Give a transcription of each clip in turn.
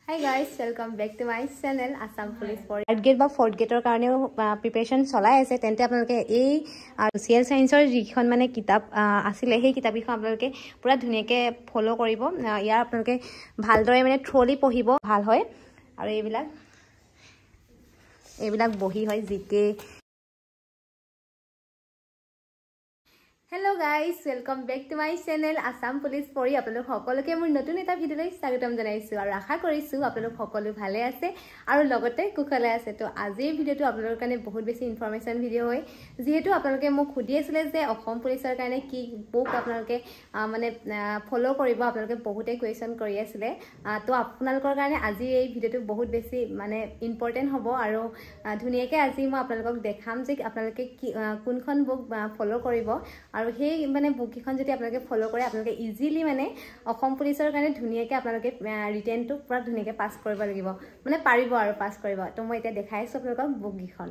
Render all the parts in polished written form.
Hi guys, welcome back to my channel Assam Police for third grade বা fourth grade কাৰণে preparation চলাই আছে তেন্তে আপোনালোকে এই সোশ্যাল সায়েন্সৰ যিখন মানে কিতাপ আছিল সেই কিতাপখন আপোনালোকে পুৰা ধুনিয়াকৈ ফলো কৰিব ইয়াৰ আপোনালোকে ভালদৰে মানে থ্ৰলি পঢ়িব ভাল হয় আৰু এইবিলাক বহি হয় জিকে Hello guys, welcome back to my channel Assam Police for you. আপোনালোক সকলোকে মোৰ নতুন এটা ভিডিঅ'লৈ স্বাগতম জনাইছো আৰু আশা কৰিছো আপোনালোক সকলো ভালে আছে আৰু লগতে কুশলে আছে তো আজিৰ ভিডিঅ'টো আপোনালোকৰ কাৰণে বহুত বেছি ইনফৰমেশন ভিডিঅ' হয় যেহেতু আপোনালোকে মোক খুদি আছিল যে অসম পুলিচৰ কাৰণে কি বুক আপোনালোকে মানে ফলো কৰিব আপোনালোকে বহুতে কোৱেশ্চন কৰি আছিল তো আপোনালোকৰ কাৰণে আজি এই ভিডিঅ'টো বহুত বেছি মানে ইম্পৰ্টেন্ট হ'ব আৰু ধুনিয়াকৈ আজি মই আপোনালোকক দেখাম যে আপোনালোকে কোনখন বুক ফলো কৰিব আৰু সেই মানে বুকখন যদি আপোনালোকে ফলো কৰে আপোনালোকে ইজিলি মানে অসম পুলিচৰ কাৰণে ধুনিয়াকৈ আপোনালোকে ৰিটেনটো পুৰা ধুনিয়াকৈ পাস কৰিব লাগিব মানে পাৰিব আৰু পাস কৰিব তো মই এতিয়া দেখাইছো আপোনালোকক বুকখন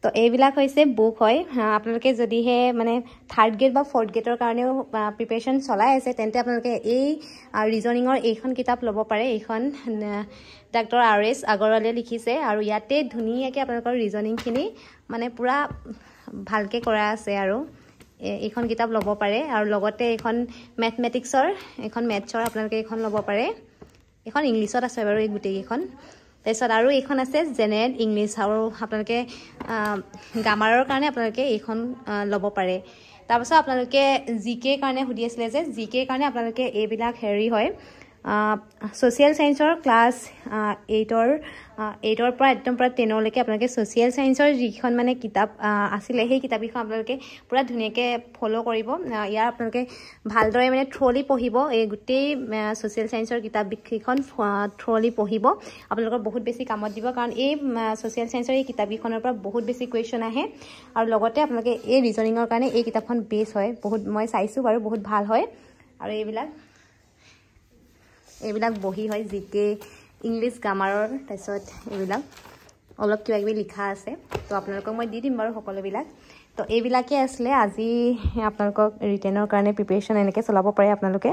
তো এইবিলাক হৈছে বুক হয় আপোনালোকে যদিহে মানে থাৰ্ড গ্ৰেড বা ফৰ্থ গ্ৰেডৰ কাৰণেও প্ৰিপাৰেচন চলাই আছে তেন্তে আপোনালোকে এই ৰিজনিঙৰ এইখন কিতাপ ল'ব পাৰে এইখন ডক্টৰ আৰ.এছ. আগৰৱালে লিখিছে আৰু ইয়াতে ধুনিয়াকৈ আপোনালোকৰ ৰিজনিংখিনি মানে পুৰা ভালকৈ কৰা আছে আৰু এইখন কিতাপ ল'ব পাৰে আৰু লগতে এইখন ম্যাথমেটিক্সৰ এইখন ম্যাথছৰ আপোনালোকে এইখন ল'ব পাৰে এইখন ইংলিছত আছে বাৰু এই গুটেইখন তাৰপিছত আৰু এইখন আছে জেনেৰেল ইংলিছ আৰু আপোনালোকে গ্ৰামাৰৰ কাৰণে আপোনালোকে এইখন ল'ব পাৰে তাৰপিছত আপোনালোকে জিকে কাৰণে সুধি আছিলে যে জিকে কাৰণে আপোনালোকে এইবিলাক হেৰি হয় সোশ্যাল সায়েন্সৰ ক্লাছ 8ৰ পৰা একদম পৰা 10 লৈকে আপোনালোকে সোশ্যাল সায়েন্সৰ যিখন মানে কিতাপ আছিল সেই কিতাপখন আপোনালোকে পুৰা ধুনিয়াকৈ ফলো কৰিব ইয়াৰ আপোনালোকে ভালদৰে মানে থ্ৰলি পঢ়িব এই গোটেই সোশ্যাল সায়েন্সৰ কিতাপকেইখন থ্ৰলি পঢ়িব আপোনালোকৰ বহুত বেছি কামত দিব কাৰণ এই সোশ্যাল সায়েন্সৰ এই কিতাপকেইখনৰ পৰা বহুত বেছি কুৱেশ্চন আহে আৰু লগতে আপোনালোকে এই ৰিজনিঙৰ কাৰণে এই কিতাপখন বেছ হয় বহুত মই চাইছো বাৰু বহুত ভাল হয় আৰু এইবিলাক বহি হয় জিকে ইংলিছ গ্ৰামাৰৰ তাৰপিছত এইবিলাক অলপ কিবা কিবি লিখা আছে তো আপোনালোকক মই দি দিম বাৰু সকলোবিলাক তো এইবিলাকে আছিলে আজি আপোনালোকক ৰিটেনৰ কাৰণে প্ৰিপাৰেচন এনেকৈ চলাব পাৰে আপোনালোকে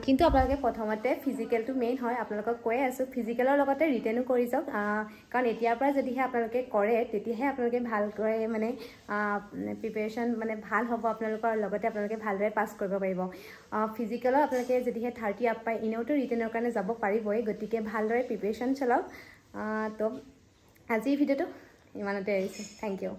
কিন্তু আপোনালোকে প্ৰথমতে ফিজিকেলটো মেইন হয় আপোনালোকক কৈ আছো ফিজিকেলৰ লগতে ৰিটেনো কৰি যাওক কাৰণ এতিয়াৰ পৰা যদিহে আপোনালোকে কৰে তেতিয়াহে আপোনালোকে ভালকৈ মানে প্ৰিপাৰেচন মানে ভাল হ'ব আপোনালোকৰ লগতে আপোনালোকে ভালদৰে পাছ কৰিব পাৰিব ফিজিকেলৰ আপোনালোকে যদিহে 30 আপ পায় ইনেওতো ৰিটেনৰ কাৰণে যাব পাৰিবই গতিকে ভালদৰে প্ৰিপাৰেচন চলাওক তো আজিৰ ভিডিঅ'টো ইমানতে এৰিছোঁ থেংক ইউ